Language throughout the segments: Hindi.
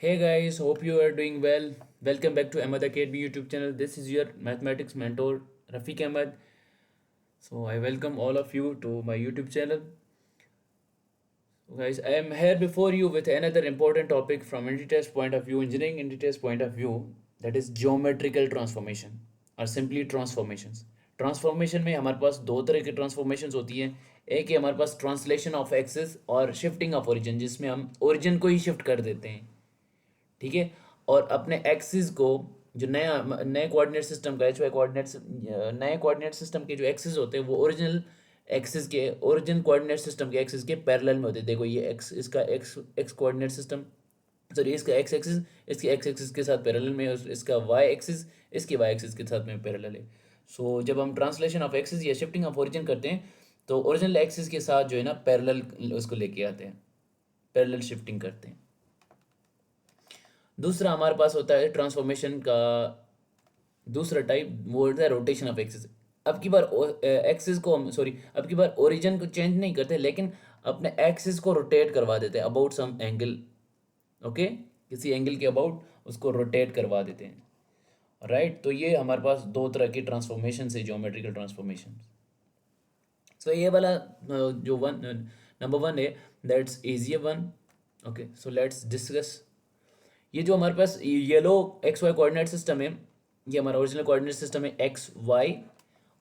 Hey guys, hope you are doing well. Welcome back to Ahmed Academy YouTube channel. This is your mathematics mentor Rafiq Ahmed. So I welcome all of you to my YouTube channel. So guys, I am here before you with another important topic from test point of view, engineering test point of view, that is geometrical transformation or simply transformations. Transformation में हमारे पास दो तरह की ट्रांसफॉर्मेशंस होती हैं। एक है हमारे पास ट्रांसलेशन ऑफ एक्सिस और शिफ्टिंग ऑफ ओरिजिन, जिसमें हम ओरिजिन को ही शिफ्ट कर देते हैं। ठीक है। और अपने एक्सिस को जो नया नए कोऑर्डिनेट सिस्टम का एच वाई कोऑर्डिनेट नए कोऑर्डिनेट सिस्टम के जो एक्सिस होते हैं वो ओरिजिनल एक्सिस के ओरिजिन कोऑर्डिनेट सिस्टम के एक्सिस के पैरेलल में होते हैं। देखो ये एक्स इसका x x coordinate system, sorry इसका एक्स एक्सिस इसके एक्स एक्सिस के साथ पैरेलल में है, इसका वाई एक्सिस इसके वाई एक्सिस के साथ में पैरेलल है। सो जब हम ट्रांसलेशन ऑफ एक्सिस या शिफ्टिंग ऑफ ओरिजिन करते हैं तो ओरिजिनल एक्सिस के साथ जो है ना पैरेलल उसको लेके आते हैं, पैरेलल शिफ्टिंग करते हैं। दूसरा हमारे पास होता है ट्रांसफॉर्मेशन का दूसरा टाइप, वो होता है रोटेशन ऑफ एक्सिस। अब की बार एक्सिस को हम सॉरी अब की बार ओरिजिन को चेंज नहीं करते, लेकिन अपने एक्सिस को रोटेट करवा देते हैं अबाउट सम एंगल। ओके, किसी एंगल के अबाउट उसको रोटेट करवा देते हैं। राइट, तो ये हमारे पास दो तरह की ट्रांसफॉर्मेशन है, ज्योमेट्रिकल ट्रांसफॉर्मेशन। सो ये वाला जो नंबर वन है, that's easier one. Okay, so let's discuss. ये जो हमारे पास yellow X Y coordinate system है, ये हमारा ओरिजिनल कोऑर्डिनेट सिस्टम है एक्स वाई,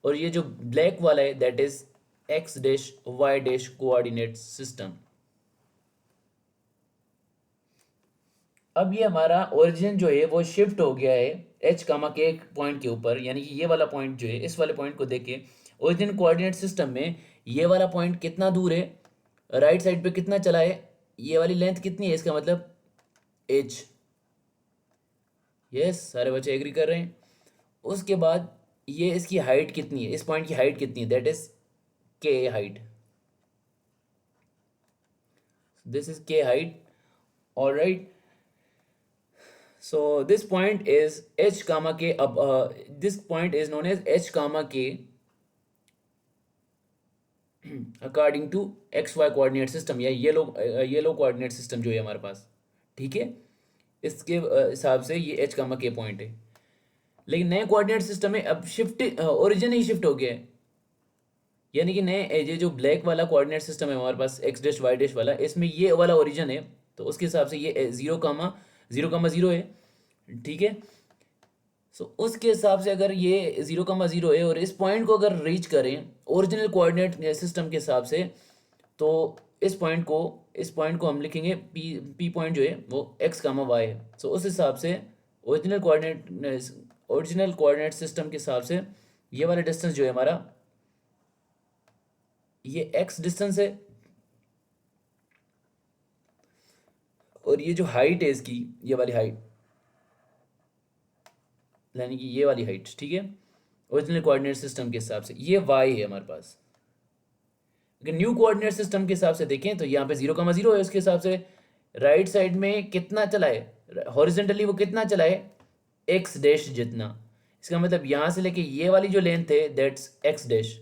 और ये जो ब्लैक वाला है that is x dash Y dash coordinate system. अब ये हमारा ओरिजिन जो है वो शिफ्ट हो गया है एच कामा के एक पॉइंट के ऊपर, यानी कि ये वाला पॉइंट जो है, इस वाले पॉइंट को देखे ओरिजिन कोऑर्डिनेट सिस्टम में ये वाला पॉइंट कितना दूर है, राइट साइड पे कितना चला है, ये वाली लेंथ कितनी है, इसका मतलब एच। यस, सारे बच्चे एग्री कर रहे हैं। उसके बाद ये इसकी हाइट कितनी है, इस पॉइंट की हाइट कितनी है, that is K height. This is K height. Alright, so this point is H comma K. अब this point is known as H comma K according to X Y coordinate system या येलो कोऑर्डिनेट सिस्टम जो है हमारे पास। ठीक है, इसके हिसाब से ये एच कामा के पॉइंट है। लेकिन नए कोऑर्डिनेट सिस्टम में अब शिफ्ट ओरिजिन ही शिफ्ट हो गया है, यानी कि नए ये जो ब्लैक वाला कोऑर्डिनेट सिस्टम है हमारे पास एक्स डैश वाई डैश वाला, इसमें ये वाला ओरिजिन है, तो उसके हिसाब से ये जीरो कामा जीरो है। ठीक है, सो उसके हिसाब से अगर ये जीरो कामा जीरो है और इस पॉइंट को अगर रीच करें ओरिजिनल कोऑर्डिनेट सिस्टम के हिसाब से, तो इस पॉइंट को हम लिखेंगे पी पी पॉइंट जो है वो एक्स कामा वाई है। सो उस हिसाब से ओरिजिनल कोऑर्डिनेट सिस्टम के हिसाब से ये वाला डिस्टेंस जो है हमारा, ये एक्स डिस्टेंस है, और ये जो हाइट है इसकी, ये वाली हाइट, यानी कि ये वाली हाइट, ठीक है, ओरिजिनल कोऑर्डिनेट सिस्टम के हिसाब से ये वाई है हमारे पास। अगर न्यू कोऑर्डिनेट सिस्टम के हिसाब से देखें तो यहाँ पे जीरो कामा जीरो है, उसके हिसाब से राइट साइड में कितना चला है, हॉरिजेंटली वो कितना चला है, एक्स डैश जितना। इसका मतलब यहाँ से लेके ये वाली जो लेंथ है दैट्स एक्स डैश।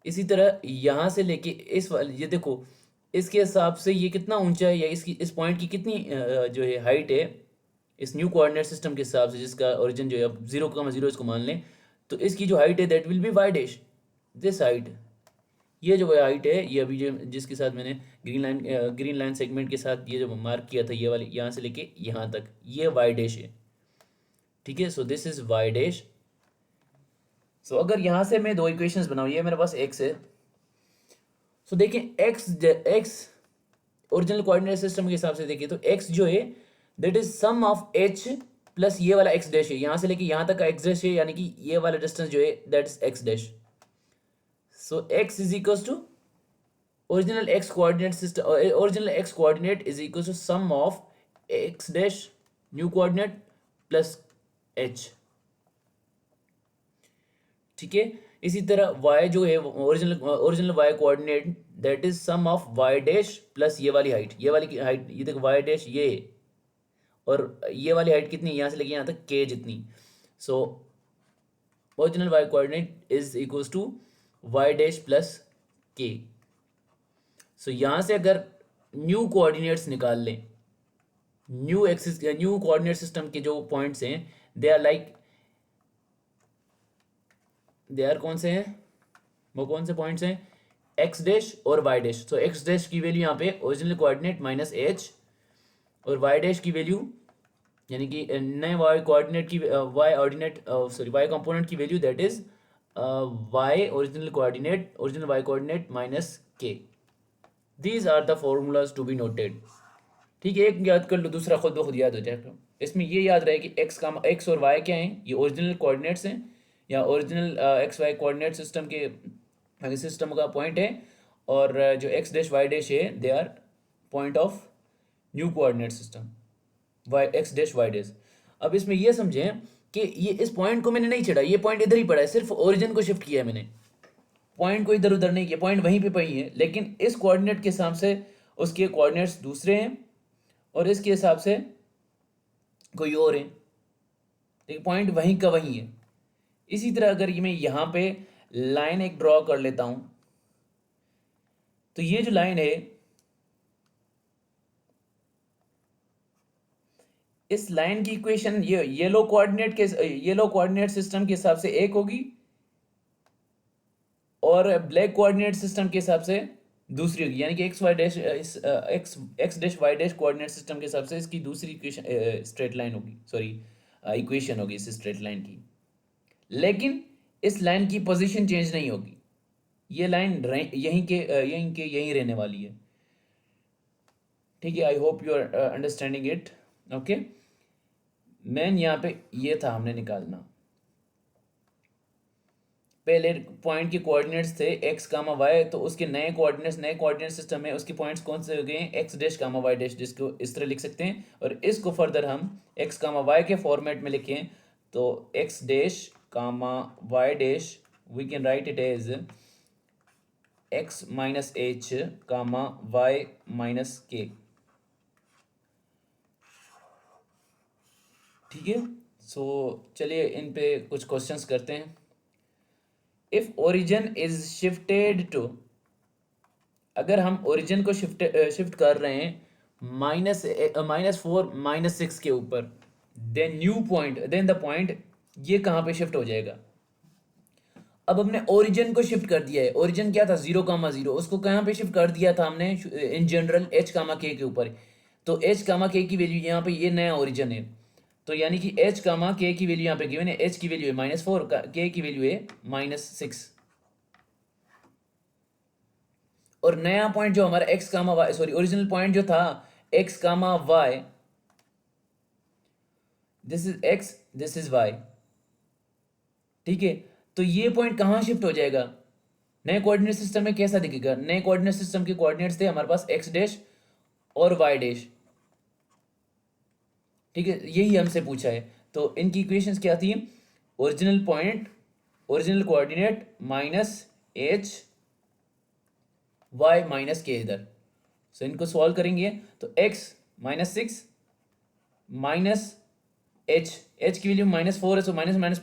इसी तरह यहाँ से लेके इस वाली, ये देखो इसके हिसाब से ये कितना ऊंचा है, या इसकी इस पॉइंट की कितनी जो है हाइट है इस न्यू कोऑर्डिनेट सिस्टम के हिसाब से, जिसका ओरिजिन जो है अब जीरो कामा जीरो इसको मान लें, तो इसकी जो हाइट है that will be y dash this height. ये जो हाइट है, ये अभी जो जिसके साथ मैंने ग्रीन लाइन सेगमेंट के साथ ये जो मार्क किया था, ये वाली यहाँ से लेके यहाँ तक, ये वाई डैश है। ठीक है, so this is Y dash. So अगर यहाँ से मैं दो इक्वेशंस बनाऊँ, ये मेरे पास एक्स है, सो देखिए एक्स ओरिजिनल कोऑर्डिनेट सिस्टम के हिसाब से देखिए तो एक्स जो है that is sum of h plus ये वाला एक्स डैश है, यहाँ से लेके यहाँ तक का एक्स डैश है, यानी कि ये वाला डिस्टेंस जो है that is x dash. So x is equal to original x coordinate system, original x coordinate is equal to sum of x dash new coordinate plus h. ठीक है, इसी तरह y जो है original y coordinate that is sum of y dash plus ये वाली हाइट, ये वाली हाइट, ये देखो y डैश ये, और ये वाली हाइट कितनी, यहाँ से लेके यहाँ तक k जितनी। So original y coordinate is equals to y dash plus k। So यहाँ से अगर न्यू कोऑर्डिनेट्स निकाल लें, new axis new coordinate system के जो पॉइंट्स हैं they are like, they are कौन से हैं, वो कौन से पॉइंट्स हैं, एक्स डैश और वाई डैश। तो एक्स डैश की वैल्यू यहाँ पे ओरिजिनल कोऑर्डिनेट माइनस एच, और वाई डैश की वैल्यू यानी कि नए वाई कोऑर्डिनेट की Y ordinate sorry Y component की value that is Y original Y coordinate minus K. These are the formulas to be noted. ठीक है, एक याद कर लो, दूसरा खुद ब खुद याद हो जाएगा। इसमें ये याद रहे कि एक्स और वाई क्या हैं, ये ओरिजिनल कोऑर्डिनेट्स हैं या original x Y coordinate system के सिस्टम का पॉइंट है, और जो एक्स डैश वाई डैश है they are point of new coordinate system y x dash Y dash. अब इसमें ये समझें कि ये इस पॉइंट को मैंने नहीं छेड़ा, ये पॉइंट इधर ही पड़ा है, सिर्फ ओरिजिन को शिफ्ट किया है मैंने, पॉइंट को इधर उधर नहीं किया, पॉइंट वहीं पे पड़ी है, लेकिन इस कोऑर्डिनेट के हिसाब से उसके कोऑर्डिनेट्स दूसरे हैं और इसके हिसाब से कोई और है, लेकिन पॉइंट वहीं का वहीं है। इसी तरह अगर ये मैं यहाँ पे लाइन एक ड्रॉ कर लेता हूं, तो ये जो लाइन है इस लाइन की इक्वेशन ये येलो कोऑर्डिनेट सिस्टम के हिसाब से एक होगी और ब्लैक कोऑर्डिनेट सिस्टम के हिसाब से दूसरी होगी, यानी कि x y dash x dash Y dash coordinate system के हिसाब से इसकी दूसरी इक्वेशन स्ट्रेट लाइन होगी, सॉरी इक्वेशन होगी इस स्ट्रेट लाइन की। लेकिन इस लाइन की पोजीशन चेंज नहीं होगी, ये लाइन यहीं रहने वाली है। ठीक है, I hope you are understanding it. Okay, man यहाँ पे ये था हमने निकालना, पहले पॉइंट के कोऑर्डिनेट्स थे एक्स कामा वाई, तो उसके नए कोऑर्डिनेट सिस्टम में उसके पॉइंट्स कौन से हो गए हैं, x dash comma y dash, जिसको इस तरह लिख सकते हैं, और इसको फर्दर हम एक्स कामा वाई के फॉर्मेट में लिखें तो x dash comma y dash we can write it as x minus h comma y minus k. ठीक है, सो चलिए इन पे कुछ क्वेश्चंस करते हैं। If origin is shifted to, अगर हम ओरिजिन को शिफ्ट कर रहे हैं -4 -6 के ऊपर, देन द पॉइंट ये कहाँ पे शिफ्ट हो जाएगा। अब हमने ओरिजिन को शिफ्ट कर दिया है, ओरिजिन क्या था 0,0, उसको कहाँ पे शिफ्ट कर दिया था हमने in general h comma k के ऊपर, तो h कामा k की वैल्यू यहाँ पे ये नया ओरिजिन है, तो यानी कि h कामा k की वैल्यू यहाँ पे गिवन है, h की वैल्यू है -4, k की वैल्यू है -6, और नया पॉइंट जो हमारा x comma y, sorry original point जो था x comma y, this is x this is y। ठीक है, तो ये पॉइंट कहाँ शिफ्ट हो जाएगा, नए कोऑर्डिनेट सिस्टम में कैसा दिखेगा, नए कोऑर्डिनेट सिस्टम के कोऑर्डिनेट्स थे हमारे पास एक्स डैश और वाई डैश। ठीक है, यही हमसे पूछा है, तो इनकी इक्वेशंस क्या थी, original point original coordinate minus h y minus k इधर, सो इनको सॉल्व करेंगे तो x -6 माइनस एच की वैल्यू -4 है, so minus minus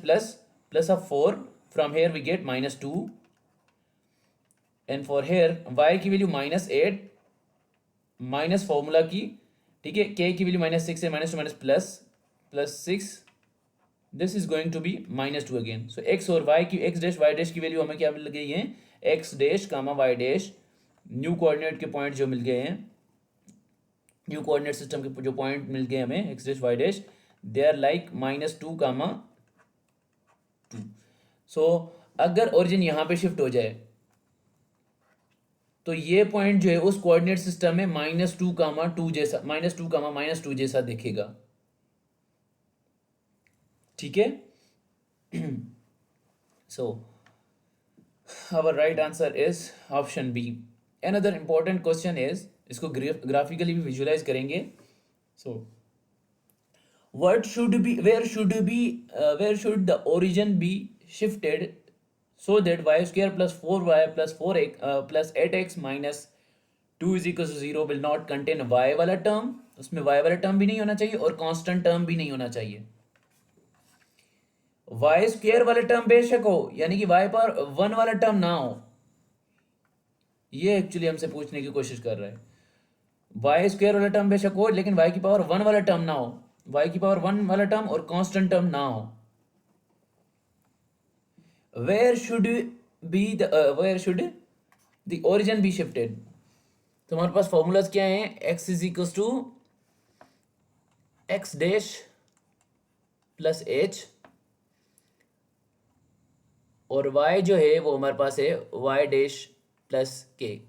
plus of 4, from here we get -2, and for here y की वैल्यू -8 माइनस फॉर्मूला की, ठीक है, k की वैल्यू -6 है, -2 minus +6, this is going to be -2 again. So x और y की x डैश y डैश की वैल्यू हमें क्या मिल गई है, x dash comma y dash, new coordinate के पॉइंट जो मिल गए हैं, न्यू कोऑर्डिनेट सिस्टम के जो पॉइंट मिल गए हमें x dash y dash, they are like -2, 2। So अगर ओरिजिन यहाँ पे शिफ्ट हो जाए तो ये पॉइंट जो है उस कोऑर्डिनेट सिस्टम में -2, जैसा -2, जैसा दिखेगा। ठीक है, सो our right answer is option B. Another important question is, इसको ग्राफिकली भी विजुलाइज करेंगे। so where should the origin be shifted so that y square plus 4y plus 4x plus 8x minus 2 is equal to 0 will not contain y वाला टर्म, उसमें y वाला टर्म भी नहीं होना चाहिए और कांस्टेंट टर्म भी नहीं होना चाहिए। वाई स्क्वायर वाला टर्म बेशक हो, यानी कि वाई पर 1 वाला टर्म ना हो, ये एक्चुअली हमसे पूछने की कोशिश कर रहा है। वाई स्क्वायर वाला टर्म बेशक हो, लेकिन वाई की पावर 1 वाला टर्म ना हो, वाई की पावर 1 वाला टर्म और कांस्टेंट टर्म ना हो। Where should be the where should the origin be shifted. तो हमारे पास फॉर्मूलाज क्या हैं? X is equal to x dash plus h, और y जो है वो हमारे पास है y डैश प्लस के।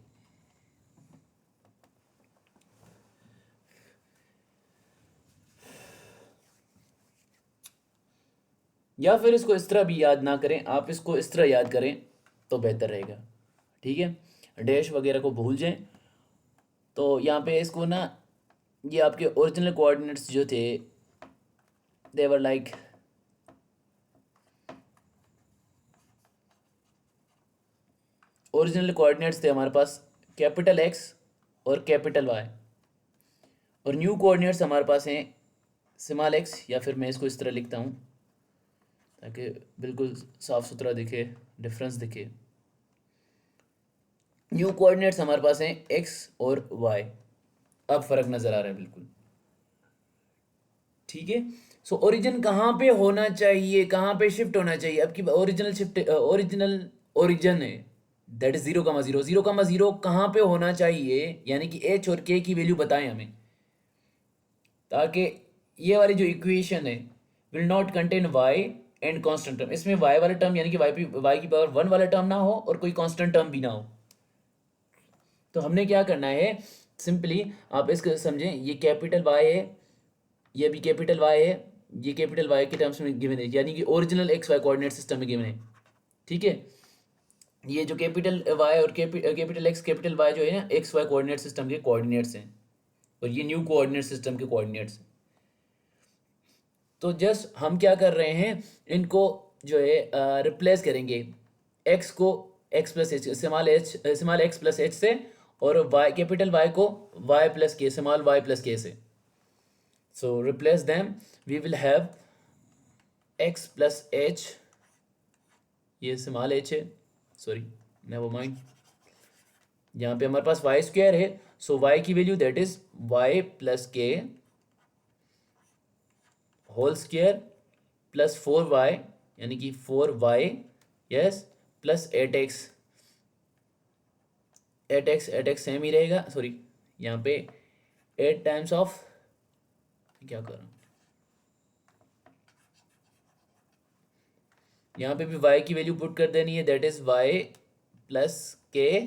या फिर इसको इस तरह भी याद ना करें, आप इसको इस तरह याद करें तो बेहतर रहेगा, ठीक है? डैश वगैरह को भूल जाएं। तो यहाँ पे इसको ना, ये आपके ओरिजिनल कोऑर्डिनेट्स जो थे, देवर लाइक ओरिजिनल कोऑर्डिनेट्स थे हमारे पास कैपिटल एक्स और कैपिटल वाई, और न्यू कोऑर्डिनेट्स हमारे पास हैं स्मॉल एक्स, या फिर मैं इसको इस तरह लिखता हूँ ताकि बिल्कुल साफ सुथरा दिखे, डिफरेंस दिखे। न्यू कोऑर्डिनेट्स हमारे पास हैं एक्स और वाई। अब फर्क नजर आ रहा है बिल्कुल, ठीक है? सो ओरिजिन कहाँ पे होना चाहिए, कहाँ पे शिफ्ट होना चाहिए? आपकी ओरिजिनल शिफ्ट ओरिजिनल ओरिजिन है दैट इज 0,0, 0,0 कहाँ पे होना चाहिए? यानी कि एच और के की वैल्यू बताएं हमें, ताकि ये वाली जो इक्वेशन है will not contain y and constant term, इसमें वाई वाला टर्म यानी कि वाई की पावर 1 वाला टर्म ना हो और कोई कांस्टेंट टर्म भी ना हो। तो हमने क्या करना है, सिंपली आप इसको समझें, ये कैपिटल वाई है, ये भी कैपिटल वाई है, ये कैपिटल वाई के टर्म्स में गिवन है, यानी कि original x Y coordinate system में गिवन है, ठीक है? ये जो कैपिटल वाई और कैपिटल एक्स कैपिटल वाई जो है ना, एक्स वाई कोऑर्डिनेट सिस्टम के कोऑर्डिनेट्स हैं, और ये न्यू कोऑर्डिनेट सिस्टम के कोऑर्डिनेट्स हैं। तो जस्ट हम क्या कर रहे हैं, इनको जो है रिप्लेस करेंगे, एक्स को x plus h, small x plus h से, और वाई कैपिटल वाई को y plus k, small y plus k से। So replace them, we will have x plus h, ये स्मॉल एच है, सॉरी नेवर माइंड, यहाँ पे हमारे पास वाई स्क्वायर है, सो वाई की value that is y plus k whole square plus 4y, यानी कि 4y, yes, plus 8x, 8x same ही रहेगा, सॉरी यहाँ पे 8 टाइम्स ऑफ, क्या कर रहा हूँ, यहाँ पे भी y की वैल्यू पुट कर देनी है, that is y plus k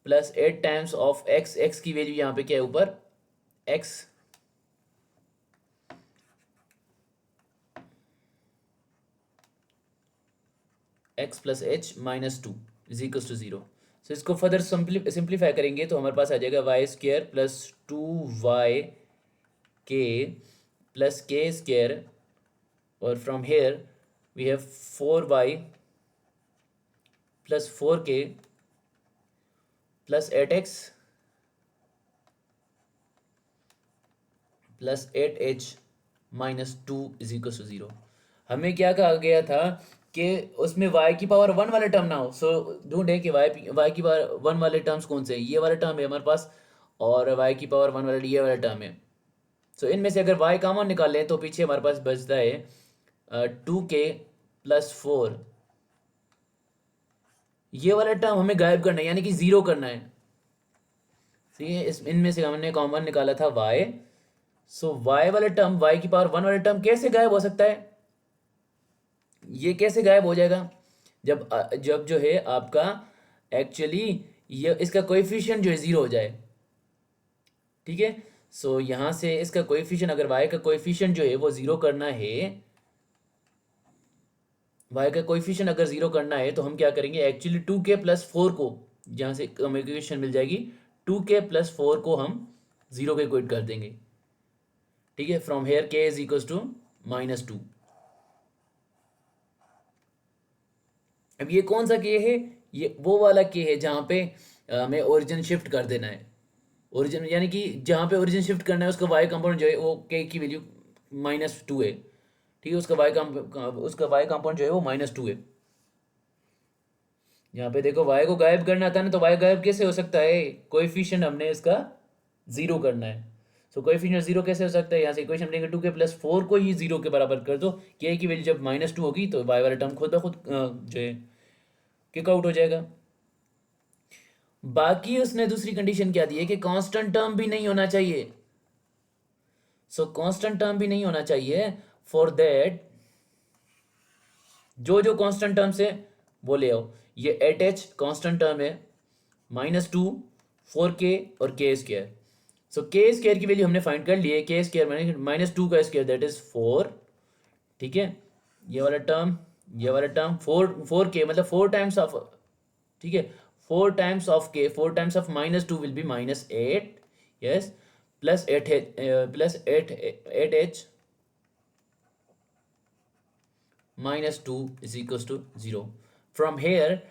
plus 8 times of x, x की वैल्यू यहाँ पे क्या है ऊपर, x, x plus h minus 2 is equal to 0। So इसको फर्दर सिंप्लीफाई करेंगे तो हमारे पास आ जाएगा वाई स्क्वायर प्लस 2y के प्लस के स्क्वायर, और from here we have 4y plus 4k plus 8x plus 8h minus 2 is equal to 0। हमें क्या कहा गया था कि उसमें y की पावर 1 वाले टर्म ना हो, सो ढूंढे कि y की पावर 1 वाले टर्म्स कौन से हैं। ये वाला टर्म है हमारे पास, और y की पावर 1 वाला ये वाला टर्म है। सो इनमें से अगर y कॉमन निकाल लें तो पीछे हमारे पास बचता है 2k प्लस 4, ये वाला टर्म हमें गायब करना है, यानी कि 0 करना है, ठीक है? इस इनमें से हमने कॉमन निकाला था y, सो y वाला टर्म, y की पावर 1 वाला टर्म कैसे गायब हो सकता है? ये कैसे गायब हो जाएगा? जब जो है आपका एक्चुअली ये इसका कोएफिशिएंट जो है 0 हो जाए, ठीक है? सो यहाँ से इसका कोएफिशिएंट, अगर y का कोएफिशिएंट जो है वो 0 करना है, y का कोएफिशिएंट अगर 0 करना है तो हम क्या करेंगे, एक्चुअली 2k प्लस 4 को, जहाँ से हमें इक्वेशन मिल जाएगी, 2k प्लस 4 को हम 0 के इक्वेट कर देंगे, ठीक है? From here k is equal to minus 2। अब ये कौन सा के है? ये वो वाला के है जहाँ पे हमें ओरिजिन शिफ्ट कर देना है। ओरिजिन यानी कि जहाँ पे ओरिजिन शिफ्ट करना है उसका वाई कंपाउंड जो है वो के की वैल्यू -2 है, ठीक है? उसका वाई कंपाउंड जो है वो -2 है। यहाँ पे देखो y को गायब करना था ना, तो y गायब कैसे हो सकता है? कोएफिशिएंट हमने इसका जीरो करना है। सो कोएफिशिएंट जीरो कैसे हो सकता है? यहाँ से इक्वेशन लेंगे 2k प्लस 4 को ही जीरो के बराबर कर दो, k की वैल्यू जब -2 होगी तो y वाला टर्म खुद ब खुद जो है किक आउट हो जाएगा। बाकी उसने दूसरी कंडीशन क्या दी है कि कांस्टेंट टर्म भी नहीं होना चाहिए। सो कांस्टेंट टर्म भी नहीं होना चाहिए। फॉर दैट जो जो कांस्टेंट टर्म्स है वो ले आओ। ये 8h कांस्टेंट टर्म है, -2, 4k और k स्क्वायर। सो के स्क्वायर की वैल्यू हमने फाइंड कर ली है, के स्क्वायर -2 का स्क्वायर दैट इज 4। ठीक है, ये वाला टर्म, ये वाला टर्म 4k मतलब 4 टाइम्स ऑफ, ठीक है, 4 times of k, 4 times of -2 will be -8, yes, plus 8h -2 is equals to 0. From here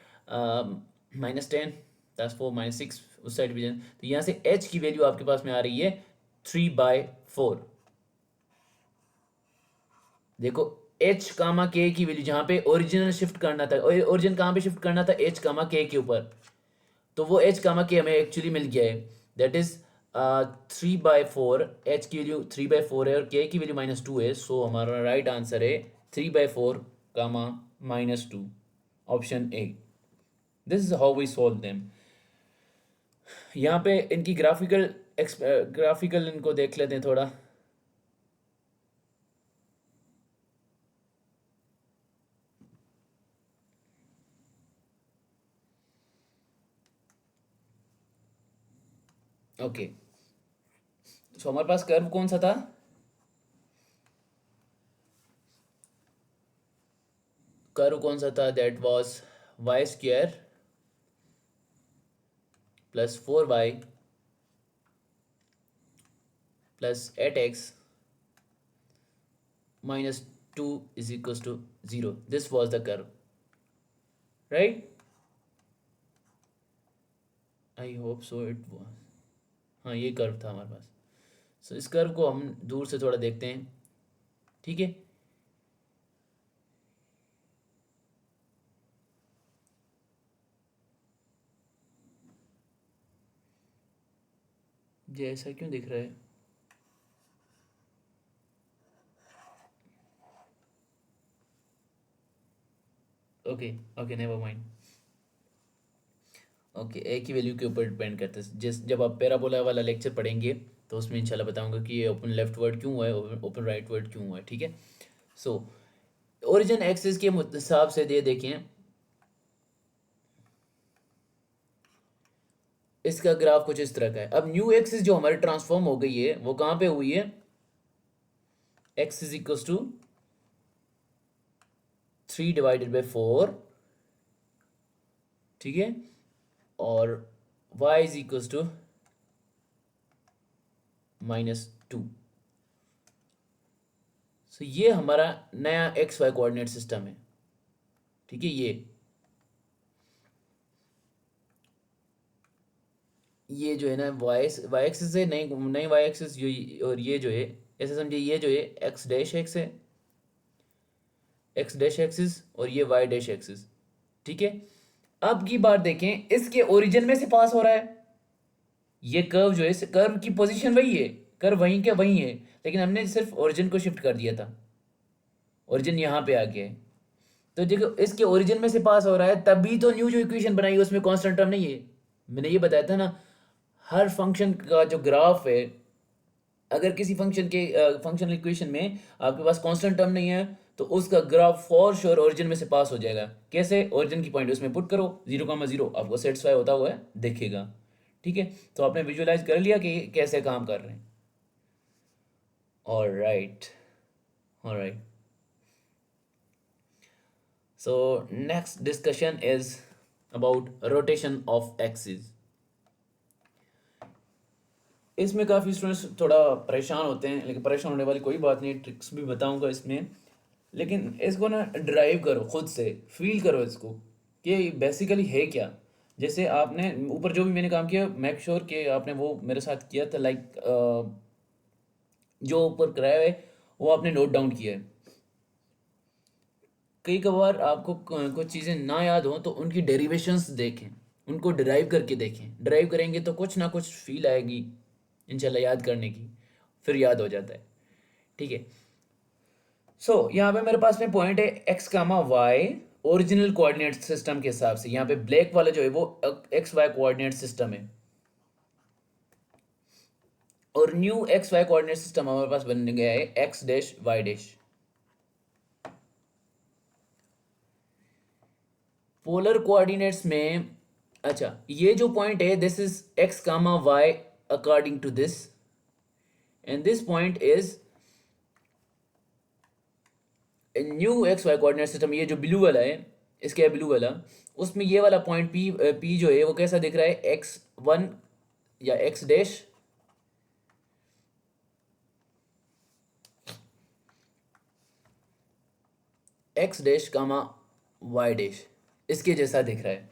-10 that's 4 -6 उस साइड डिवीजन, तो यहाँ से h की वैल्यू आपके पास में आ रही है 3/4। देखो h कामा k की वैल्यू जहाँ पे ओरिजिनल शिफ्ट करना था, ओरिजिन कहाँ पे शिफ्ट करना था? h कामा k के ऊपर, तो वो h कामा k हमें एक्चुअली मिल गया है, दैट इज 3/4। h की वैल्यू 3/4 है और k की वैल्यू -2 है। सो हमारा राइट आंसर है 3/4 comma -2, option A. This is how we solve them. यहाँ पे इनकी ग्राफिकल इनको देख लेते हैं थोड़ा। ओके, सो हमारे पास कर्व कौन सा था? कर्व कौन सा था? That was y² plus 4y plus 8x -2 is equals to 0. This was the curve, right? I hope so it was. हाँ, ये कर्व था हमारे पास। सो इस कर्व को हम दूर से थोड़ा देखते हैं, ठीक है। ये ऐसा क्यों दिख रहा है? Okay okay, never mind. Okay, A की वैल्यू के ऊपर डिपेंड करता है। जिस जब आप पैराबोला वाला लेक्चर पढ़ेंगे तो उसमें इंशाल्लाह बताऊंगा कि ये ओपन लेफ्ट वर्ड क्यों हुआ है, ओपन राइट वर्ड क्यों हुआ है, ठीक है। सो ओरिजिन एक्सिस के हिसाब से दे देखें, इसका ग्राफ कुछ इस तरह का है। अब न्यू एक्सिस जो हमारी ट्रांसफॉर्म हो गई है वो कहाँ पे हुई है? x इज इक्वल टू 3/4, ठीक है, और y इज इक्वल टू -2। सो ये हमारा नया XY कोऑर्डिनेट सिस्टम है, ठीक है। ये जो है ना वाई एक्सिस है, नई नई वाई एक्सिस जो, और ये जो है ऐसे समझिए, ये जो है x' है, x' एक्सिस, और ये y' एक्सिस, ठीक है। अब की बात देखें, इसके ओरिजिन में से पास हो रहा है ये कर्व जो है, कर्व की पोजीशन वही है, कर्व वहीं के वहीं है, लेकिन हमने सिर्फ ओरिजिन को शिफ्ट कर दिया था, ओरिजिन यहाँ पे आ गया है। तो देखो इसके ओरिजिन में से पास हो रहा है, तभी तो न्यू जो इक्वेशन बनाई है उसमें कांस्टेंट टर्म नहीं है। मैंने ये बताया था ना, हर फंक्शन का जो ग्राफ है, अगर किसी फंक्शनल इक्वेशन में आपके पास कांस्टेंट टर्म नहीं है तो उसका ग्राफ फॉर श्योर ओरिजिन में से पास हो जाएगा। कैसे? ओरिजिन की पॉइंट उसमें पुट करो 0,0, आपको सेटिस्फाई होता हुआ दिखेगा, ठीक है। तो आपने विजुअलाइज कर लिया कि ये कैसे काम कर रहे हैं। Alright, alright. So next discussion is about rotation of axis. इसमें काफ़ी स्टूडेंट्स थोड़ा परेशान होते हैं, लेकिन परेशान होने वाली कोई बात नहीं, ट्रिक्स भी बताऊंगा इसमें। लेकिन इसको ना ड्राइव करो, खुद से फील करो इसको कि बेसिकली है क्या। जैसे आपने ऊपर जो भी मैंने काम किया, मेक श्योर कि आपने वो मेरे साथ किया था, लाइक जो ऊपर कराया है वो आपने नोट डाउन किया है। कई कभार आपको कुछ चीज़ें ना याद हो तो उनकी डेरिवेशंस देखें, उनको डिराइव करके देखें। डिराइव करेंगे तो कुछ ना कुछ फील आएगी इंशाल्लाह याद करने की, फिर याद हो जाता है। ठीक है। यहाँ पे मेरे पास में पॉइंट है x comma Y original coordinate system के हिसाब से। यहाँ पे ब्लैक वाला जो है वो एक्स वाई कोऑर्डिनेट सिस्टम है, और new x Y coordinate system हमारे पास बन गया है x dash Y dash. Polar coordinates में, अच्छा ये जो पॉइंट है this is x comma y according to this, and this point is new x Y coordinate system. ये जो ब्लू वाला है, इसके ब्लू वाला, उसमें ये वाला पॉइंट पी पी जो है वो कैसा दिख रहा है, एक्स वन या x dash x dash comma y dash, इसके जैसा दिख रहा है।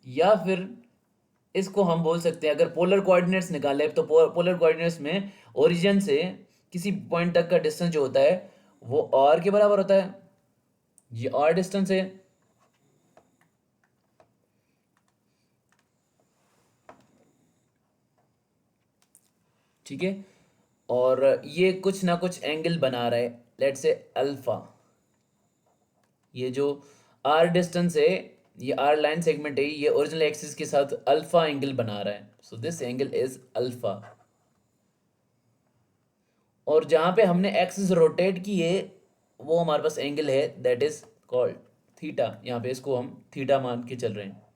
या फिर इसको हम बोल सकते हैं, अगर पोलर कोऑर्डिनेट्स निकाले तो पोलर कोऑर्डिनेट्स में ओरिजिन से किसी पॉइंट तक का डिस्टेंस जो होता है वो आर के बराबर होता है। ये आर डिस्टेंस है, ठीक है। और ये कुछ ना कुछ एंगल बना रहा है, लेट्स से अल्फा। ये जो आर डिस्टेंस है, ये आर लाइन सेगमेंट है, ये ओरिजिनल एक्सिस के साथ अल्फा एंगल बना रहा है। So this angle is alpha. और जहाँ पे हमने एक्सिस रोटेट की है वो हमारे पास एंगल है दैट इज कॉल्ड थीटा। यहाँ पे इसको हम थीटा मान के चल रहे हैं।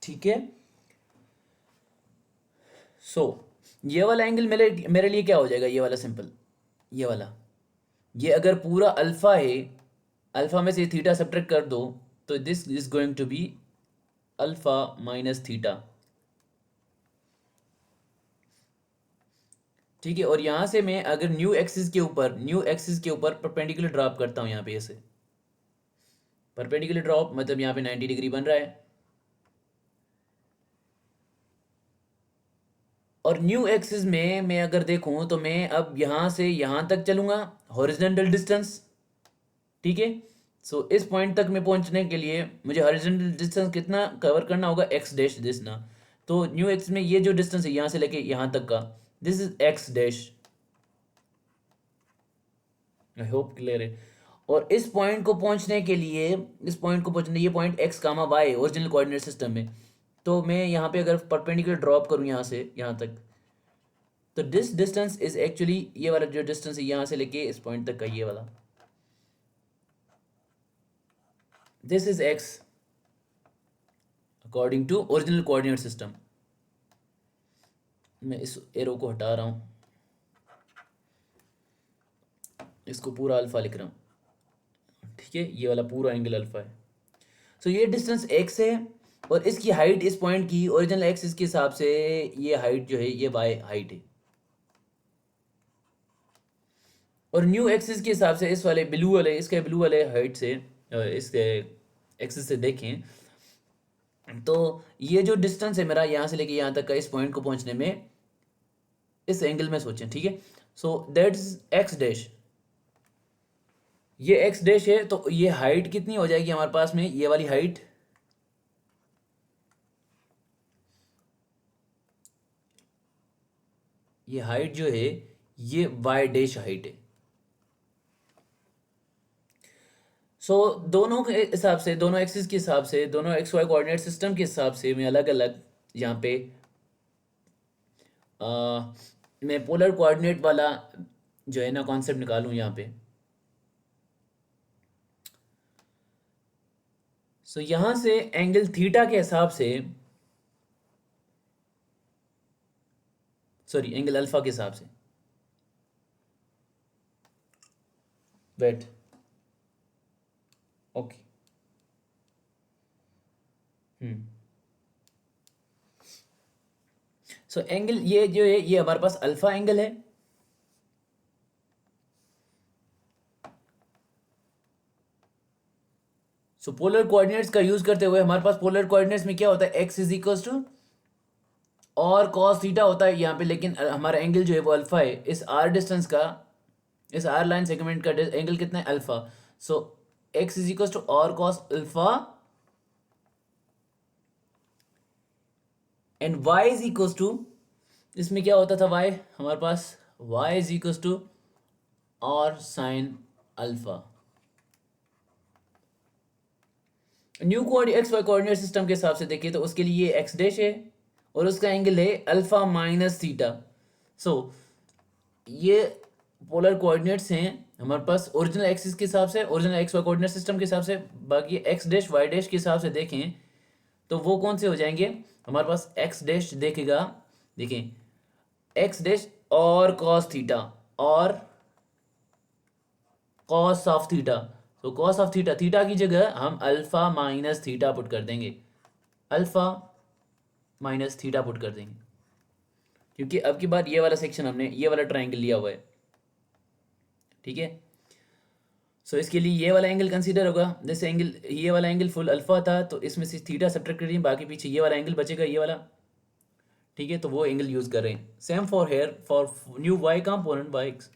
ठीक है। ये वाला एंगल मेरे मेरे लिए क्या हो जाएगा, ये वाला सिंपल, ये वाला, ये अगर पूरा अल्फा है, अल्फा में से थीटा सब्ट्रैक्ट कर दो तो this is going to be alpha minus theta. ठीक है। और यहाँ से मैं अगर न्यू एक्सिस के ऊपर परपेंडिकुलर ड्रॉप करता हूँ, यहाँ पे ऐसे परपेंडिकुलर ड्रॉप मतलब यहाँ पे 90 डिग्री बन रहा है। और न्यू एक्सिस में मैं अगर देखूँ तो मैं अब यहाँ से यहाँ तक चलूँगा, हॉरिजॉन्टल डिस्टेंस। ठीक है। इस पॉइंट तक मैं पहुँचने के लिए मुझे हॉरिजॉन्टल डिस्टेंस कितना कवर करना होगा, एक्स डैश दिस ना। तो न्यू एक्स में ये जो डिस्टेंस है यहाँ से लेके यहाँ तक का, this is x dash. I hope clear है। और इस पॉइंट को पहुंचने के लिए, इस पॉइंट को पहुंचने, ये point x comma Y original coordinate system में, तो मैं यहाँ पे अगर परपेंडिकुलर ड्रॉप करूँ यहाँ से यहाँ तक, तो दिस डिस्टेंस इज एक्चुअली, ये वाला जो डिस्टेंस है यहाँ से लेके इस पॉइंट तक का, ये वाला, this is x according to original coordinate system. मैं इस एरो को हटा रहा हूँ, इसको पूरा अल्फा लिख रहा हूँ। ठीक है। ये वाला पूरा एंगल अल्फा है। ये डिस्टेंस एक्स है, और इसकी हाइट इस पॉइंट की ओरिजिनल एक्सिस के हिसाब से, ये हाइट जो है ये वाई हाइट है। और न्यू एक्सिस के हिसाब से इस वाले ब्लू वाले, इसके ब्लू वाले हाइट से, इसके एक्सिस से देखें तो ये जो डिस्टेंस है मेरा यहाँ से लेके यहाँ तक का, इस पॉइंट को पहुंचने में इस एंगल में सोचें। ठीक है। दैट्स एक्स डैश, ये एक्स डैश है। तो ये हाइट कितनी हो जाएगी हमारे पास में, ये वाली हाइट, ये हाइट जो है ये वाई डैश हाइट है। दोनों के हिसाब से, दोनों एक्सिस के हिसाब से, दोनों एक्स वाई कोऑर्डिनेट सिस्टम के हिसाब से मैं अलग अलग यहाँ पे मैं पोलर कोऑर्डिनेट वाला जो है ना कॉन्सेप्ट निकालूं यहाँ पे। यहाँ से एंगल थीटा के हिसाब से, सॉरी एंगल अल्फा के हिसाब से, वेट, ओके, एंगल ये जो है ये हमारे पास अल्फा एंगल है। सो पोलर कोऑर्डिनेट्स का यूज करते हुए हमारे पास पोलर कोऑर्डिनेट्स में क्या होता है, x is equal to R cos theta होता है यहाँ पे, लेकिन हमारा एंगल जो है वो अल्फा है। इस आर डिस्टेंस का, इस आर लाइन सेगमेंट का एंगल कितना है, alpha. So x is equal to R cos alpha and Y is equal to, इसमें क्या होता था वाई हमारे पास, Y is equal to R sine alpha. New coordinate X Y coordinate system के हिसाब से देखिए तो उसके लिए ये एक्स डैश है और उसका एंगल है अल्फा माइनस थीटा। सो ये पोलर कोऑर्डिनेट्स हैं हमारे पास ओरिजिनल एक्सिस के हिसाब से, original x Y coordinate system के हिसाब से। बाकी एक्स डैश वाई डैश के हिसाब से देखें तो वो कौन से हो जाएंगे, हमारे पास एक्स डैश देखेगा, देखें एक्स डैश और cos theta R cos of theta. तो कॉस ऑफ थीटा, थीटा की जगह हम अल्फा माइनस थीटा पुट कर देंगे, अल्फा माइनस थीटा पुट कर देंगे, क्योंकि अब की बार ये वाला सेक्शन हमने ये वाला ट्राइंगल लिया हुआ है, ठीक है। सो इसके लिए ये वाला एंगल कंसीडर होगा, जैसे एंगल ये वाला एंगल फुल अल्फा था तो इसमें से थीटा सब्ट्रैक्ट करिए, बाकी पीछे ये वाला एंगल बचेगा, ये वाला, ठीक है। तो वो एंगल यूज कर रहे हैं। Same for here for new y component by x.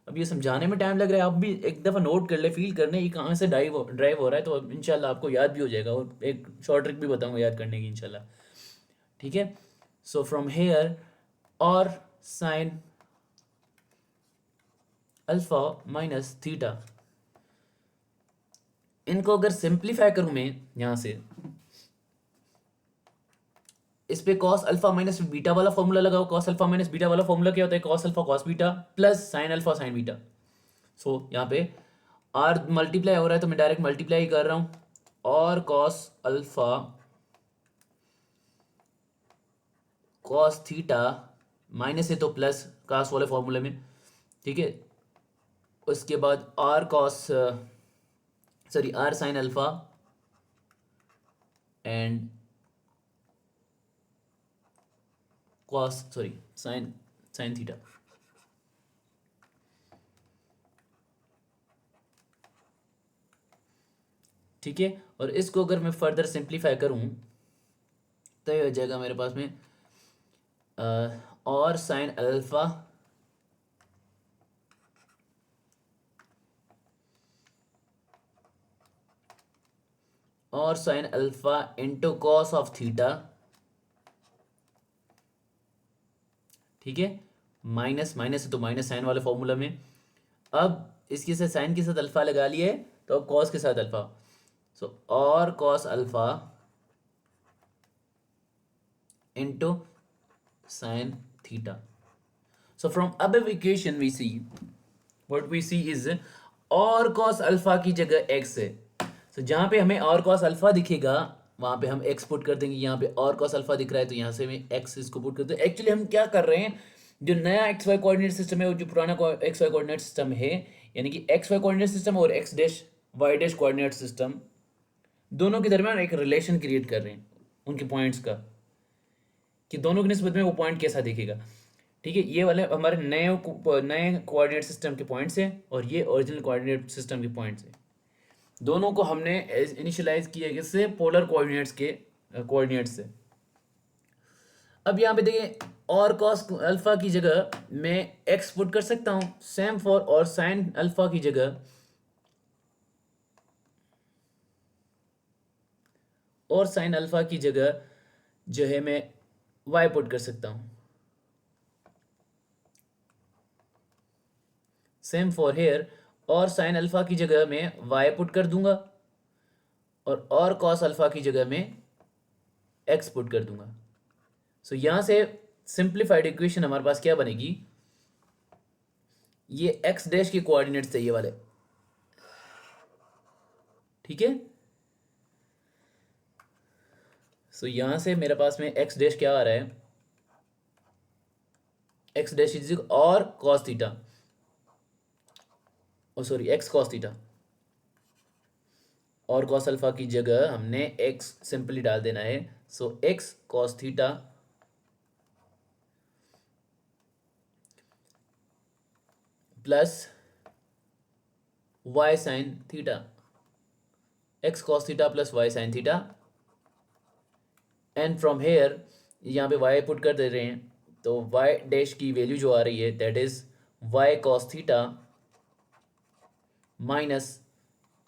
अब ये समझाने में टाइम लग रहा है, आप भी एक दफ़ा नोट कर ले, फील करने ये कहाँ से ड्राइव हो रहा है, तो इंशाल्लाह आपको याद भी हो जाएगा। और एक शॉर्ट ट्रिक भी बताऊंगा याद करने की इंशाल्लाह, ठीक है। So from here R sine alpha minus theta, इनको अगर सिंप्लीफाई करूं मैं यहाँ से, इस पे कॉस अल्फा माइनस बीटा वाला फॉर्मूला लगाओ। कॉस अल्फा माइनस बीटा वाला फॉर्मूला क्या होता है, cos alpha cos beta plus sine alpha sine beta. So यहाँ पे आर मल्टीप्लाई हो रहा है तो मैं डायरेक्ट मल्टीप्लाई कर रहा हूँ, और cos alpha cos theta minus है तो प्लस कास वाले फॉर्मूले में, ठीक है। उसके बाद r cos sorry r sine alpha and cos sorry sine sine theta, ठीक है। और इसको अगर मैं फर्दर सिंप्लीफाई करूं तो ये हो जाएगा मेरे पास में और साइन अल्फा और sine alpha into cos of theta, ठीक है। माइनस माइनस है तो माइनस साइन वाले फॉर्मूला में, अब इसके साथ साइन के साथ अल्फा लगा लिए तो अब कॉस के साथ अल्फा। सो और cos alpha into sine theta. So from above equation we see what we see is और कॉस अल्फा की जगह एक्स है। सो जहाँ पे हमें और कॉस अल्फा दिखेगा वहाँ पे हम एक्स पुट कर देंगे, यहाँ पे और कॉस अल्फा दिख रहा है तो यहाँ से हमें एक्स इसको पुट कर दो। एक्चुअली हम क्या कर रहे हैं, जो नया एक्स वाई कोऑर्डिनेट सिस्टम है और जो पुराना एक्स वाई कोऑर्डिनेट सिस्टम है, यानी कि एक्स वाई कोऑर्डिनेट सिस्टम और x dash Y dash coordinate system, दोनों के दरमियान एक रिलेशन क्रिएट कर रहे हैं उनके पॉइंट्स का, कि दोनों की निस्बत में वो पॉइंट कैसा दिखेगा, ठीक है। ये वाले हमारे नए कोऑर्डिनेट सिस्टम के पॉइंट्स हैं और ये ओरिजिनल कोऑर्डिनेट सिस्टम के पॉइंट्स हैं। दोनों को हमने इनिशियलाइज किया किससे, पोलर कोऑर्डिनेट्स के कोऑर्डिनेट से। अब यहाँ पे देखिए और कॉस अल्फा की जगह मैं एक्स पुट कर सकता हूँ, सेम फॉर और साइन अल्फा की जगह और साइन अल्फा की जगह जो है मैं वाई पुट कर सकता हूँ। Same for hair R sine alpha की जगह मैं वाई पुट कर दूंगा और कॉस अल्फा की जगह मैं एक्स पुट कर दूंगा। सो यहां से सिंप्लीफाइड इक्वेशन हमारे पास क्या बनेगी, ये एक्स डैश के कोऑर्डिनेट्स थे ये वाले, ठीक है। सो यहां से मेरे पास में एक्स डैश क्या आ रहा है, x dash is R cos theta, oh sorry X cos theta, R cos alpha की जगह हमने एक्स सिंपली डाल देना है। So X cos theta plus Y sine theta, x cos theta plus Y sine theta, and from here यहाँ पे वाई पुट कर दे रहे हैं, तो वाई डैश की वैल्यू जो आ रही है that is y cos theta minus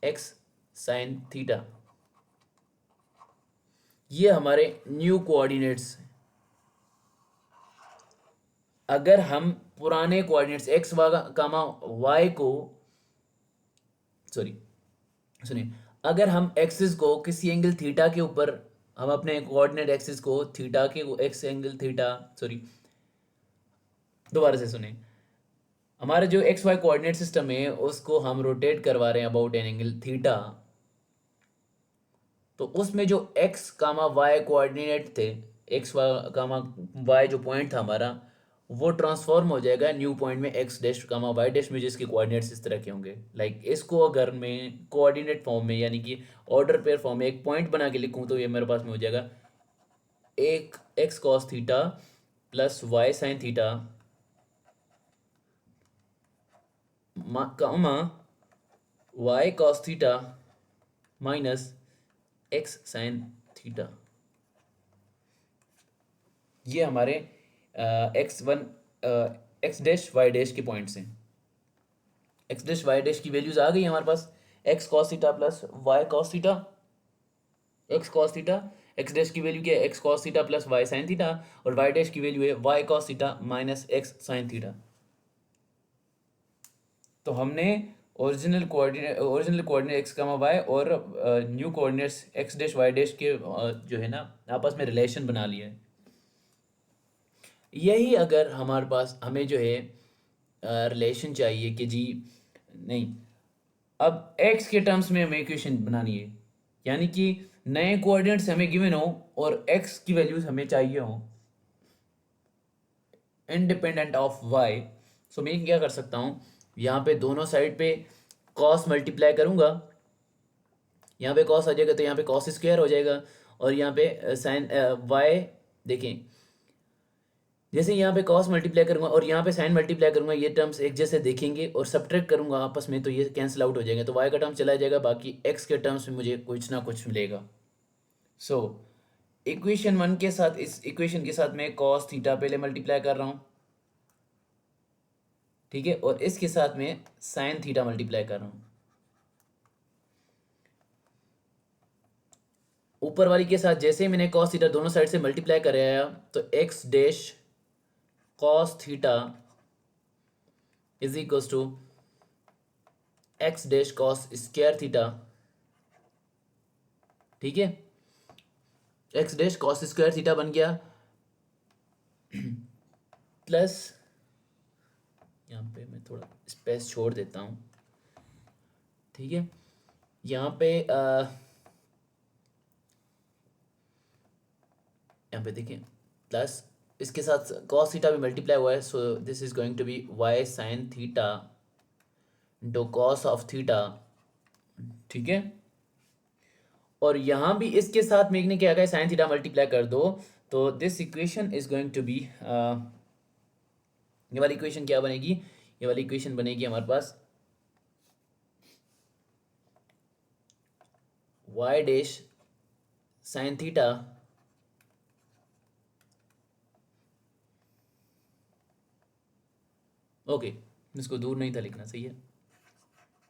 x sine theta. ये हमारे न्यू कोऑर्डिनेट्स। अगर हम पुराने कोऑर्डिनेट्स एक्स कामा वाई को, सॉरी सुनिए, अगर हम एक्सिस को किसी एंगल थीटा के ऊपर, हम अपने कोऑर्डिनेट एक्सिस को थीटा के एक्स एंगल थीटा, सॉरी दोबारा से सुने, हमारे जो एक्स वाई कोऑर्डिनेट सिस्टम है उसको हम रोटेट करवा रहे हैं अबाउट एन एंगल थीटा, तो उसमें जो एक्स कामा वाई कोऑर्डिनेट थे, एक्स कामा वाई जो पॉइंट था हमारा, वो ट्रांसफॉर्म हो जाएगा न्यू पॉइंट में x dash comma y dash में, जिसके कोऑर्डिनेट्स इस तरह के होंगे। लाइक इसको अगर मैं कोऑर्डिनेट फॉर्म में यानी कि ऑर्डर पेयर फॉर्म में एक पॉइंट बना के लिखूँ तो ये मेरे पास में हो जाएगा एक x cos theta plus Y sine theta comma y cos theta minus x sine theta. ये हमारे x one x dash Y dash के पॉइंट्स हैं। एक्स डैश वाई डैश की वैल्यूज आ गई हमारे पास, x cos theta plus y cos theta, x cos theta, x dash की वैल्यू क्या है x cos theta plus Y sine theta, और वाई डैश की वैल्यू है Y cos theta minus x sine theta. तो हमने original coordinate x comma y और new coordinates x dash Y dash के जो है ना आपस में रिलेशन बना लिया है। यही अगर हमारे पास हमें जो है रिलेशन चाहिए कि जी नहीं, अब एक्स के टर्म्स में हमें इक्वेशन बनानी है, यानी कि नए कोऑर्डिनेट्स हमें गिवन हो और एक्स की वैल्यूज हमें चाहिए हो इंडिपेंडेंट ऑफ वाई। सो मैं क्या कर सकता हूँ, यहाँ पे दोनों साइड पे कॉस मल्टीप्लाई करूँगा, यहाँ पे कॉस आ जाएगा तो यहाँ पे कॉस स्क्वायर हो जाएगा, और यहाँ पे साइन वाई देखें, जैसे यहाँ पे कॉस मल्टीप्लाई करूंगा और यहाँ पे साइन मल्टीप्लाई करूंगा, ये टर्म्स एक जैसे देखेंगे, और सब्ट्रैक्ट करूंगा आपस में तो ये कैंसिल आउट हो जाएंगे, तो वाई का टर्म चला जाएगा, बाकी एक्स के टर्म्स में मुझे कुछ ना कुछ मिलेगा। सो इक्वेशन वन के साथ, इस इक्वेशन के साथ मैं कॉस थीटा पहले मल्टीप्लाई कर रहा हूँ, ठीक है, और इसके साथ में साइन थीटा मल्टीप्लाई कर रहा हूँ। ऊपर वाली के साथ जैसे ही मैंने कॉस थीटा दोनों साइड से मल्टीप्लाई कराया तो x dash cos theta is equals to x dash cos square theta, ठीक है, x dash cos square theta बन गया, प्लस यहाँ पे मैं थोड़ा स्पेस छोड़ देता हूँ, ठीक है, यहाँ पे यहाँ पे देखिए प्लस इसके साथ कॉस थीटा भी मल्टीप्लाई हुआ है, so this is going to be y sine theta into cos of theta, ठीक है, और यहाँ भी इसके साथ में ने क्या कहा साइन थीटा मल्टीप्लाई कर दो, तो this equation is going to be, ये वाली इक्वेशन क्या बनेगी, ये वाली इक्वेशन बनेगी हमारे पास y dash sine theta okay, इसको दूर नहीं था लिखना, सही है,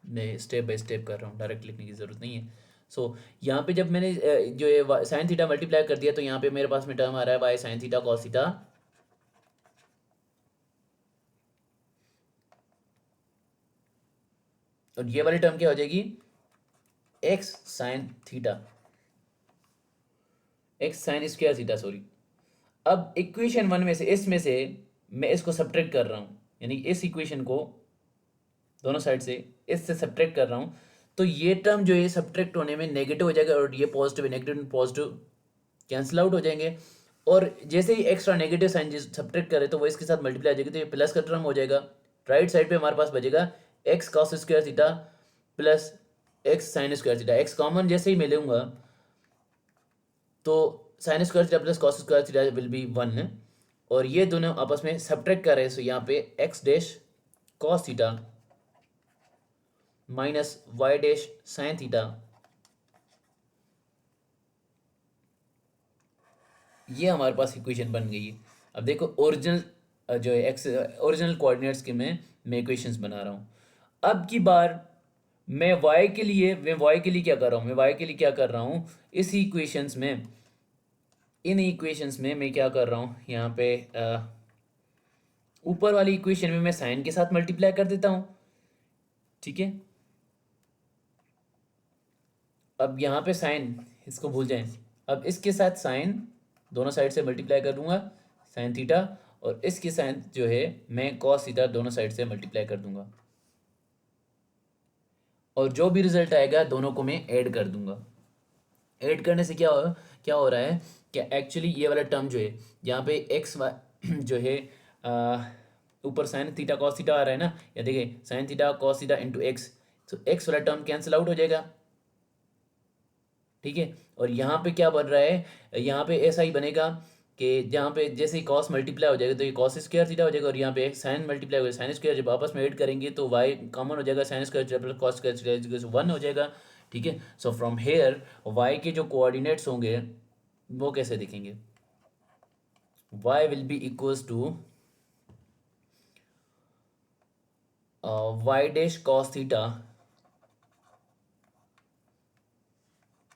मैं स्टेप बाय स्टेप कर रहा हूँ, डायरेक्ट लिखने की ज़रूरत नहीं है। सो यहाँ पे जब मैंने जो ये साइन थीटा मल्टीप्लाई कर दिया तो यहाँ पे मेरे पास में टर्म आ रहा है y sine theta cos theta, और ये वाली टर्म क्या हो जाएगी x sine theta, x sine square theta, sorry. अब इक्वेशन वन में से इसमें से मैं इसको सब्ट्रैक्ट कर रहा हूँ, यानी इस इक्वेशन को दोनों साइड से इससे सब्ट्रैक्ट कर रहा हूँ, तो ये टर्म जो है सब्ट्रैक्ट होने में नेगेटिव हो जाएगा, और ये positive negative positive cancel out हो जाएंगे, और जैसे ही एक्स्ट्रा नेगेटिव साइन सब्ट्रैक्ट करे तो वो इसके साथ मल्टीप्लाई आ जाएगी, तो ये प्लस का टर्म हो जाएगा, राइट साइड पे हमारे पास बचेगा x cos square theta plus x sine square theta, x common जैसे ही मैं लूँगा तो sign square theta plus cos square theta will be 1, और ये दोनों आपस में सब्ट्रैक्ट कर रहे हैं, सो यहाँ पे x dash cos theta minus y dash sine theta ये हमारे पास इक्वेशन बन गई है। अब देखो ओरिजिनल जो है एक्स ओरिजिनल कोऑर्डिनेट्स के मैं इक्वेशंस बना रहा हूँ। अब की बार मैं y के लिए क्या कर रहा हूँ, मैं y के लिए क्या कर रहा हूँ, इस इक्वेशंस में इन इक्वेशंस में मैं क्या कर रहा हूँ यहाँ पे ऊपर वाली इक्वेशन में मैं साइन के साथ मल्टीप्लाई कर देता हूँ। ठीक है, अब यहाँ पे साइन इसको भूल जाएं। अब इसके साथ साइन दोनों साइड से मल्टीप्लाई कर दूंगा साइन थीटा, और इसके साइन जो है मैं कॉस थीटा दोनों साइड से मल्टीप्लाई कर दूंगा, और जो भी रिजल्ट आएगा दोनों को मैं ऐड कर दूंगा। ऐड करने से क्या हो रहा है कि एक्चुअली ये वाला टर्म जो है यहाँ पे एक्स जो है आ, ऊपर साइन थीटा कॉस थीटा आ रहा है ना, या देखिए sign theta cos theta into x, तो एक्स वाला टर्म कैंसिल आउट हो जाएगा। ठीक है, और यहाँ पे क्या बन रहा है, यहाँ पे ऐसा ही बनेगा कि जहाँ पे जैसे ही कॉस मल्टीप्लाई हो जाएगा तो ये कॉस स्क्वायर थीटा हो जाएगा, और यहाँ पे साइन मल्टीप्लाई हो जाएगा साइन स्क्वायर, जब आपस में ऐड करेंगे तो वाई कॉमन हो जाएगा, sine square plus cos square 1 हो जाएगा। ठीक है, सो फ्रॉम हेयर वाई के जो कोऑर्डिनेट्स होंगे वो कैसे दिखेंगे, y will be equals to y dash cos theta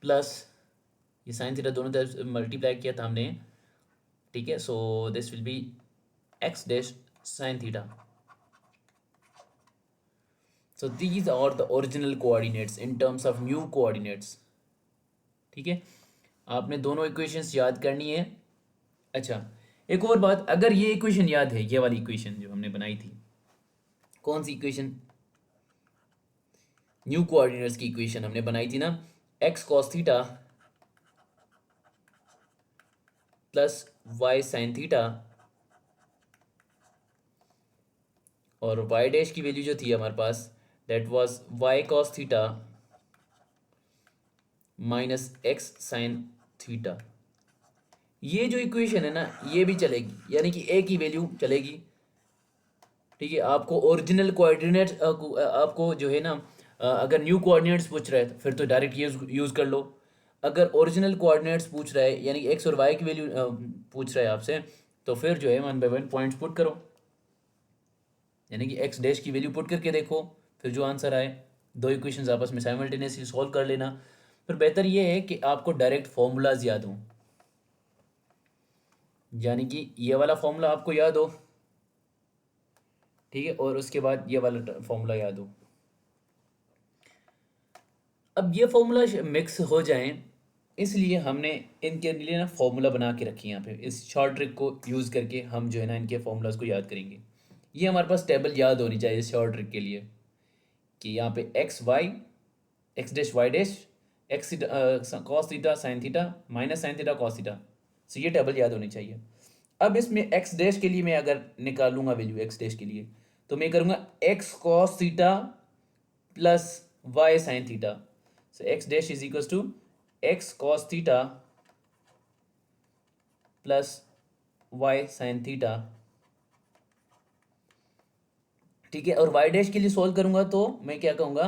plus ये साइन थीटा दोनों तरफ मल्टीप्लाई किया था हमने। ठीक है, so this will be x dash sine theta. So these are the original coordinates in terms of new coordinates. ठीक है, आपने दोनों इक्वेशंस याद करनी है। अच्छा, एक और बात, अगर ये इक्वेशन याद है, ये वाली इक्वेशन जो हमने बनाई थी, कौन सी इक्वेशन, न्यू कोऑर्डिनेट्स की इक्वेशन हमने बनाई थी ना, x cos theta plus Y sine theta, और वाई डैश की वैल्यू जो थी हमारे पास that was y cos theta minus x sine theta. ये जो इक्वेशन है ना ये भी चलेगी, यानी कि एक ही वैल्यू चलेगी। ठीक है, आपको ओरिजिनल कोऑर्डिनेट आपको जो है ना अगर न्यू कोऑर्डिनेट्स पूछ रहा है तो फिर तो डायरेक्ट यूज़ कर लो। अगर ओरिजिनल कोऑर्डिनेट्स पूछ रहा है यानी कि एक्स और वाई की वैल्यू पूछ रहा है आपसे, तो फिर जो है 1 बाय 1 पॉइंट्स पुट करो, यानी कि एक्स डैश की वैल्यू पुट करके देखो, फिर जो आंसर आए दो इक्वेशंस आपस में साइमल्टेनियसली सॉल्व कर लेना। फिर बेहतर ये है कि आपको डायरेक्ट फॉर्मूलाज याद हों, यानी कि ये वाला फॉर्मूला आपको याद हो, ठीक है, और उसके बाद ये वाला फॉर्मूला याद हो। अब ये फॉर्मूला मिक्स हो जाएं, इसलिए हमने इनके लिए ना फॉर्मूला बना के रखी है यहाँ पे, इस शॉर्ट ट्रिक को यूज़ करके हम जो है ना इनके फॉर्मूलाज को याद करेंगे। ये हमारे पास टेबल याद होनी चाहिए इस शॉर्ट ट्रिक के लिए, कि यहाँ पे x y x dash Y dash x cos theta sine theta minus sine theta cos theta, so ये टेबल याद होनी चाहिए। अब इसमें एक्स डैश के लिए मैं अगर निकालूंगा वैल्यू एक्स डैश के लिए, तो मैं करूँगा x cos theta plus Y sine theta, so x dash is equals to x cos theta plus Y sine theta. ठीक है, और वाई डैश के लिए सॉल्व करूंगा तो मैं क्या कहूँगा,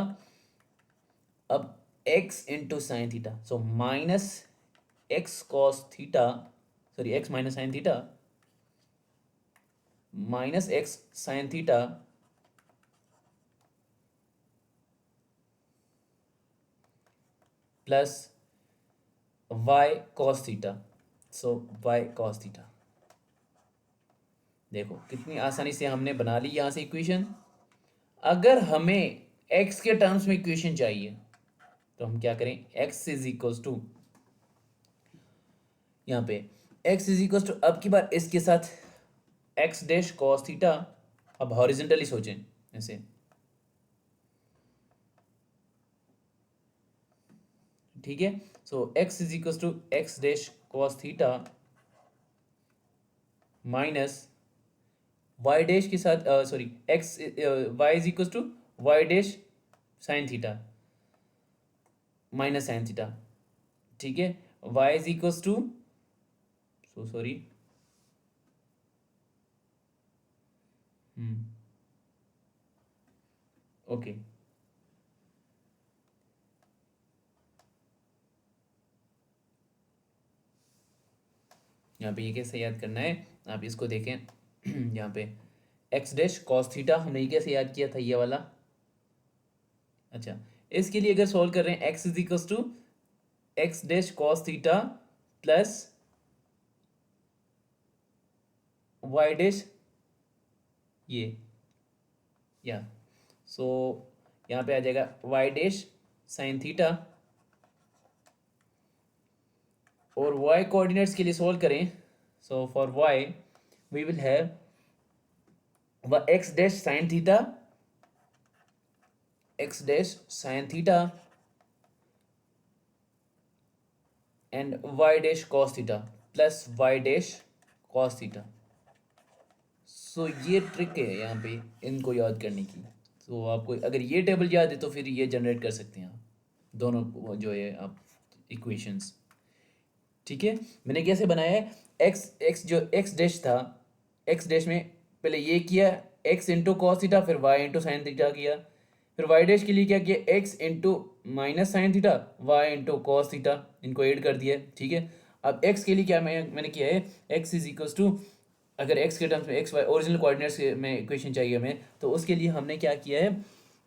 अब x into sine theta, so minus x cos theta, sorry x minus sine theta minus x sine theta plus y cos theta, so y cos theta. देखो कितनी आसानी से हमने बना ली यहाँ से इक्वेशन। अगर हमें x के टर्म्स में इक्वेशन चाहिए तो हम क्या करें, x इज इक्वल्स टू यहाँ पे x इज इक्वल्स टू, अब की बार इसके साथ x डैश कॉस थीटा, अब हॉरिजेंटली सोचें ऐसे, ठीक है, so x is equals to x dash cos theta minus y dash के साथ sorry x y is equals to y dash sine theta minus sine theta. ठीक है, y is equals to, so sorry, okay, यहाँ पे ये कैसे याद करना है, आप इसको देखें। यहाँ पे एक्स डैश कॉस थीटा हमने ये कैसे याद किया था, ये वाला। अच्छा, इसके लिए अगर सॉल्व कर रहे हैं x is equal to x dash cos theta plus y dash, ये या सो यहाँ पे आ जाएगा वाई डैश साइन थीटा, और y कोऑर्डिनेट्स के लिए सोल्व करें। So for y we will have x dash sine theta, x dash sine theta and y dash cos theta plus y dash cos theta. So ये ट्रिक है यहाँ पे इनको याद करने की। तो आपको अगर ये टेबल याद है तो फिर ये जनरेट कर सकते हैं आप दोनों जो है आप इक्वेशंस। ठीक है, मैंने कैसे बनाया है, एक्स जो एक्स डैश था, एक्स डैश में पहले ये किया एक्स इंटू कॉस थीटा, फिर वाई इंटू साइन थीटा किया, फिर वाई डैश के लिए क्या किया x into minus sine theta, y into cos theta, इनको ऐड कर दिया। ठीक है, अब एक्स के लिए क्या मैंने किया है, एक्स इज इक्वल्स टू, अगर एक्स के टर्म्स में एक्स वाई ओरिजिनल कोऑर्डिनेट्स में इक्वेशन चाहिए हमें, तो उसके लिए हमने क्या किया है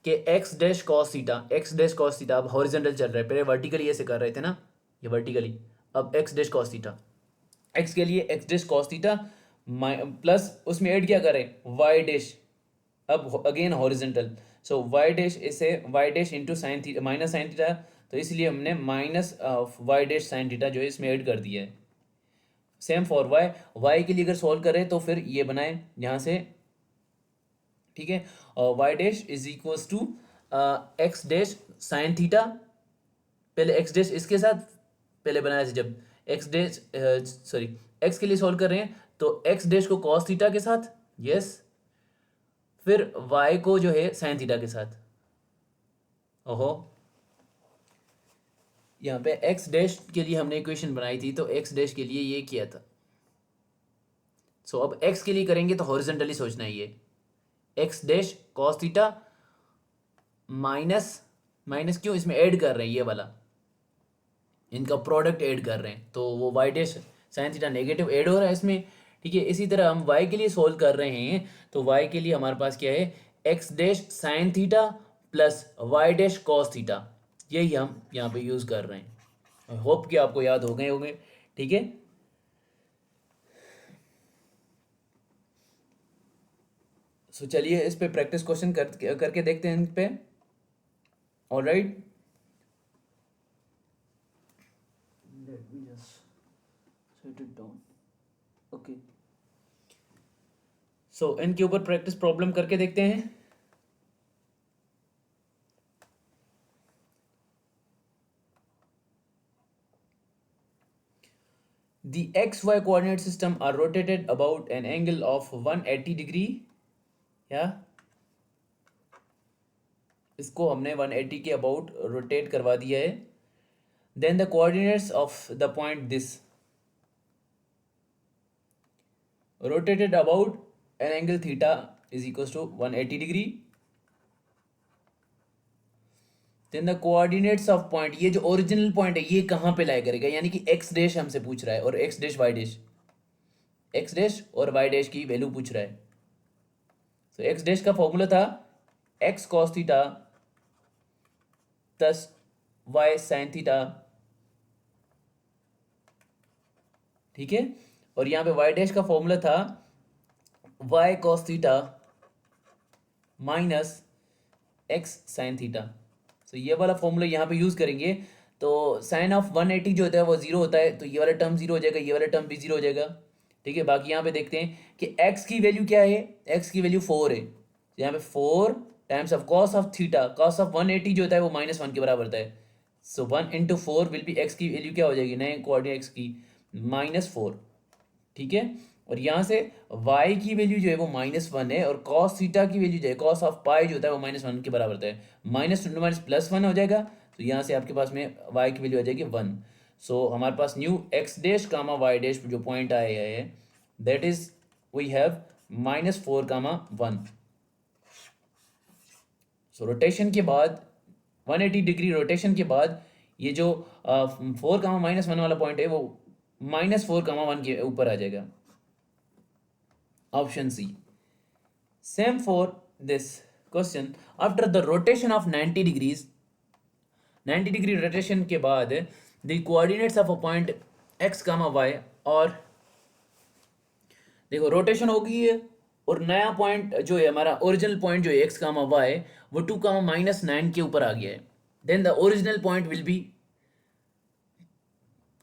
कि x dash cos theta, x dash cos theta अब हॉरिजॉन्टल चल रहा है, पहले वर्टिकली ऐसे कर रहे थे ना, ये वर्टिकली, अब x dash cos theta, x के लिए x dash cos theta plus उसमें ऐड क्या करें वाई डैश, अब again horizontal, so y dash इसे y dash into sine theta minus sine theta, तो इसलिए हमने minus y dash sine theta जो है इसमें ऐड कर दिया है। सेम फॉर वाई, वाई के लिए अगर सॉल्व करें तो फिर ये बनाए यहाँ से। ठीक है, और y dash is equals to x dash sine theta, पहले एक्स डैश इसके साथ पहले बनाया था, जब एक्स डैश सॉरी एक्स के लिए सॉल्व कर रहे हैं तो एक्स डैश को कॉस थीटा के साथ, यस, फिर वाई को जो है साइन थीटा के साथ। ओहो, यहाँ पे एक्स डैश के लिए हमने इक्वेशन बनाई थी तो एक्स डैश के लिए ये किया था। सो अब एक्स के लिए करेंगे तो हॉरिजॉन्टली सोचना है, ये x dash cos theta minus, minus क्यों, इसमें ऐड कर रहे हैं ये वाला, इनका प्रोडक्ट ऐड कर रहे हैं तो वो y dash sine theta negative add हो रहा है इसमें। ठीक है, इसी तरह हम वाई के लिए सोल्व कर रहे हैं तो वाई के लिए हमारे पास क्या है x dash sine theta plus y dash cos theta, यही हम यहाँ पे यूज़ कर रहे हैं। आई होप कि आपको याद हो गए होंगे। ठीक है, सो चलिए इस पे प्रैक्टिस क्वेश्चन करके देखते हैं इन पे। Alright, let me just set it down. Okay, so इनके ऊपर प्रैक्टिस प्रॉब्लम करके देखते हैं। The xy coordinate system are rotated about an angle of 180 degree, या इसको हमने 180 के अबाउट रोटेट करवा दिया है। Then the coordinates of the point this rotated about an angle theta is equal to 180 degree. Then the coordinates of point, ये जो ओरिजिनल पॉइंट है ये कहाँ पे लाई करेगा, यानी कि एक्स डैश हमसे पूछ रहा है और x dash Y dash, x dash और वाई डैश की वैल्यू पूछ रहा है। तो एक्स डैश का फॉर्मूला था x cos theta plus Y sine theta. ठीक है, और यहाँ पे वाई डैश का फॉर्मूला था y cos theta minus x sine theta. तो ये वाला फॉर्मूला यहाँ पे यूज करेंगे तो साइन ऑफ 180 जो होता है वो जीरो होता है, तो ये वाला टर्म जीरो हो जाएगा, ये वाला टर्म भी जीरो हो जाएगा। ठीक है, बाकी यहाँ पे देखते हैं कि x की वैल्यू क्या है, x की वैल्यू 4 है, तो यहाँ पे 4 times of cos of theta, cos of 180 जो होता है वो -1 के बराबर होता है। सो 1 इंटू 4 विल बी, x की वैल्यू क्या हो जाएगी नए कोऑर्डिनेट x की -4। ठीक है, और यहाँ से y की वैल्यू जो है वो -1 है, और cos थीटा की वैल्यू जो है cos ऑफ पाई जो होता है वो -1 के बराबर होता है, -2 - +1 हो जाएगा, तो यहाँ से आपके पास में y की वैल्यू आ जाएगी 1। सो हमारे पास new x dash comma y dash जो पॉइंट आया है that is we have -4, 1। So rotation के बाद 180 डिग्री रोटेशन के बाद ये जो 4, -1 वाला पॉइंट है वो -4, 1 के ऊपर आ जाएगा। Option C. Same for this question, after the rotation of 90 degrees, 90 degree rotation के बाद the coordinates of a point x comma y, और देखो रोटेशन हो गई है और नया पॉइंट जो है हमारा ओरिजिनल पॉइंट जो है एक्स कामा वाई, वो 2, -9 के ऊपर आ गया है। Then the original point will be,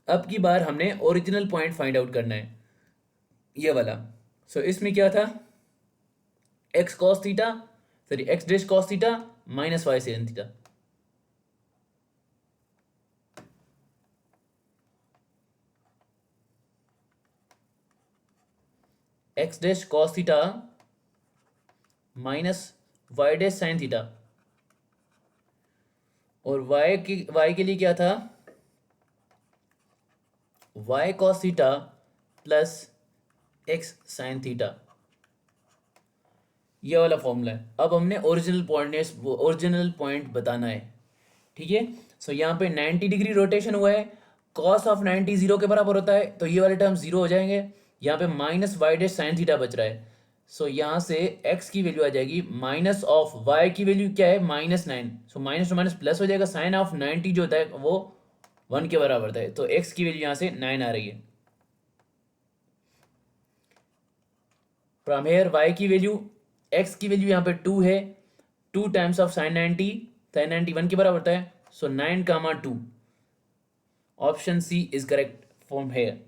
अब की बार हमने ओरिजिनल पॉइंट फाइंड आउट करना है, ये वाला। सो इसमें क्या था, x cos theta, sorry x dash cos theta minus y sine theta. X dash cos theta minus y dash sine theta, और वाई के लिए क्या था, y cos theta plus x sine theta, ये वाला फॉर्मूला है। अब हमने ओरिजिनल पॉइंट बताना है, ठीक है। सो यहाँ पे 90 डिग्री रोटेशन हुआ है, कॉस ऑफ 90 जीरो के बराबर होता है, तो ये वाले टर्म जीरो हो जाएंगे। यहाँ पे minus y dash sine theta बच रहा है। सो यहाँ से x की वैल्यू आ जाएगी माइनस ऑफ y की वैल्यू क्या है, -9। So minus two minus plus हो जाएगा, साइन ऑफ 90 जो होता है वो 1 के बराबर होता है, तो x की वैल्यू यहाँ से 9 आ रही है। फ्रॉम हेयर y की वैल्यू, x की वैल्यू यहाँ पे 2 है, 2 टाइम्स ऑफ साइन 90 1 के बराबर होता है, so 9, 2। Option C is correct from here.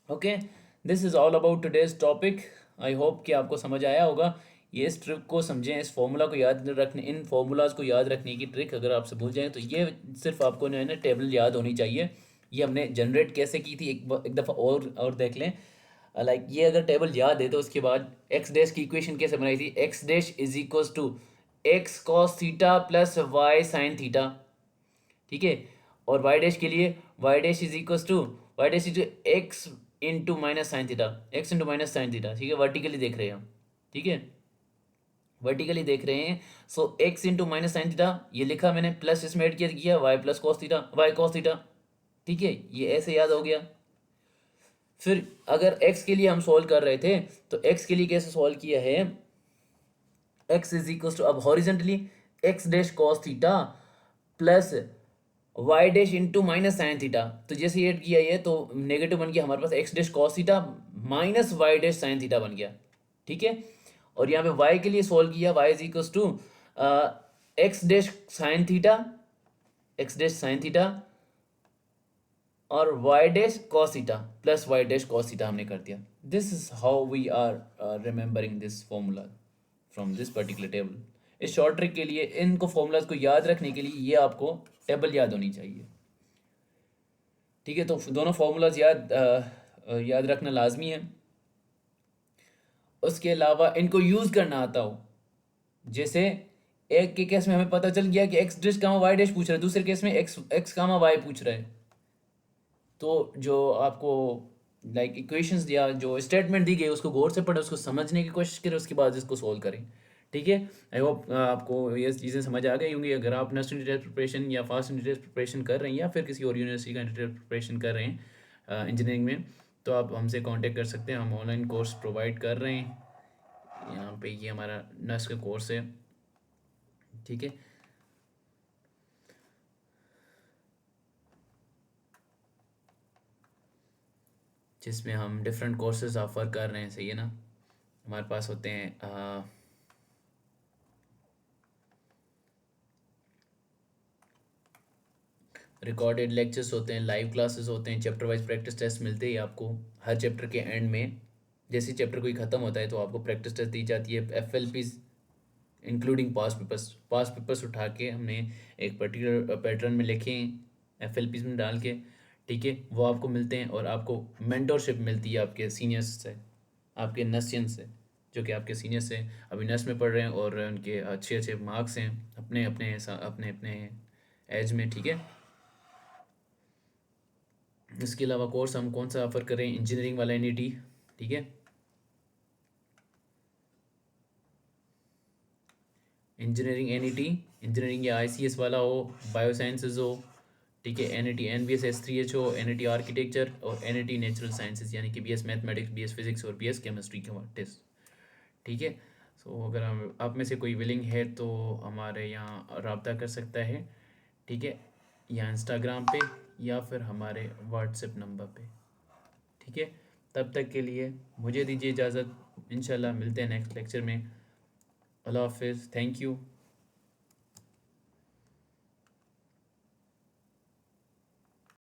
Okay, this is all about today's topic. I hope कि आपको समझ आया होगा। ये इस ट्रिक को समझें, इस फॉर्मूला को याद रखने, इन फॉर्मूलाज को याद रखने की ट्रिक अगर आपसे भूल जाए तो ये सिर्फ आपको जो है ना टेबल याद होनी चाहिए। ये हमने जनरेट कैसे की थी, एक दफ़ा और देख लें। लाइक ये अगर टेबल याद है तो उसके बाद एक्स डैश की इक्वेशन कैसे बनाई थी, x dash is equals to x cos theta plus Y sine theta, ठीक है। और वाई डैश के लिए y dash is equals to, y dash is x into minus sine theta, x into minus sine theta, ठीक है। वर्टिकली देख रहे हैं हम, ठीक है, वर्टिकली देख रहे हैं। So x into minus sine theta ये लिखा मैंने, प्लस इसमें ऐड किया y plus cos theta, y cos theta, ठीक है। ये ऐसे याद हो गया। फिर अगर x के लिए हम सॉल्व कर रहे थे तो x के लिए कैसे सॉल्व किया है, x इज इक्वल टू, अब horizontally x dash cos theta plus y dash into minus sine theta, तो जैसे ऐड किया ये तो नेगेटिव बन गया हमारे पास, x dash cos theta minus y dash sine theta बन गया, ठीक है। और यहाँ पे y के लिए सॉल्व किया, y is equal to x dash sine theta, x dash sine theta और y dash cos theta plus y dash cos theta हमने कर दिया। This is how we are remembering this formula from this particular table. इस शॉर्ट ट्रिक के लिए, इनको फॉर्मूलाज को याद रखने के लिए ये आपको टेबल याद होनी चाहिए, ठीक है। तो दोनों फॉर्मूलाज याद रखना लाजमी है। उसके अलावा इनको यूज़ करना आता हो, जैसे एक के केस में हमें पता चल गया कि x dash comma y dash पूछ रहा है, दूसरे केस में एक्स एक्स कामा वाई पूछ रहा है, तो जो आपको लाइक इक्वेशंस या जो स्टेटमेंट दी गई उसको गौर से पढ़ें, उसको समझने की कोशिश करें, उसके बाद इसको सॉल्व करें, ठीक है। आई होप आपको ये चीज़ें समझ आ गई होंगी। अगर आप नर्सिंग डिटेल प्रिपरेशन या फास्ट डिटेल प्रिपरेशन कर रहे हैं या फिर किसी और यूनिवर्सिटी का डिटेल प्रिपरेशन कर रहे हैं इंजीनियरिंग में, तो आप हमसे कांटेक्ट कर सकते हैं। हम ऑनलाइन कोर्स प्रोवाइड कर रहे हैं। यहाँ पे ये हमारा नर्स का कोर्स है, ठीक है। जिसमें हम डिफरेंट कोर्सेज ऑफर कर रहे हैं, सही है ना। हमारे पास होते हैं रिकॉर्डेड लेक्चर्स होते हैं, लाइव क्लासेस होते हैं, चैप्टर वाइज प्रैक्टिस टेस्ट मिलते हैं आपको हर चैप्टर के एंड में। जैसे चैप्टर कोई ख़त्म होता है तो आपको प्रैक्टिस टेस्ट दी जाती है, FLPs इंक्लूडिंग पास पेपर्स उठा के हमने एक पर्टिकुलर पैटर्न में लिखे हैं, FLPs में डाल के, ठीक है, वो आपको मिलते हैं। और आपको मेंटोरशिप मिलती है आपके सीनियर्स से, आपके नर्सियन से, जो कि आपके सीनियर्स से अभी नर्स में पढ़ रहे हैं और उनके अच्छे अच्छे मार्क्स हैं अपने अपने अपने अपने एज में, ठीक है। इसके अलावा कोर्स हम कौन सा ऑफ़र करें, इंजीनियरिंग वाला NET, ठीक है, इंजीनियरिंग NET, इंजीनियरिंग या ICS वाला हो, बायो साइंसेज हो, ठीक है, NAT NBS S3HO, NAT architecture और NAT नेचुरल साइंसेज, यानी कि BS मैथमेटिक्स, BS फिजिक्स और BS केमिस्ट्री के टेस्ट। ठीक है। सो अगर आप में से कोई विलिंग है तो हमारे यहाँ रब्ता कर सकता है। ठीक है, या इंस्टाग्राम पे या फिर हमारे व्हाट्सएप नंबर पे। ठीक है, तब तक के लिए मुझे दीजिए इजाज़त। इंशाल्लाह मिलते हैं नेक्स्ट लेक्चर में। अल्लाह हाफिज़, थैंक यू।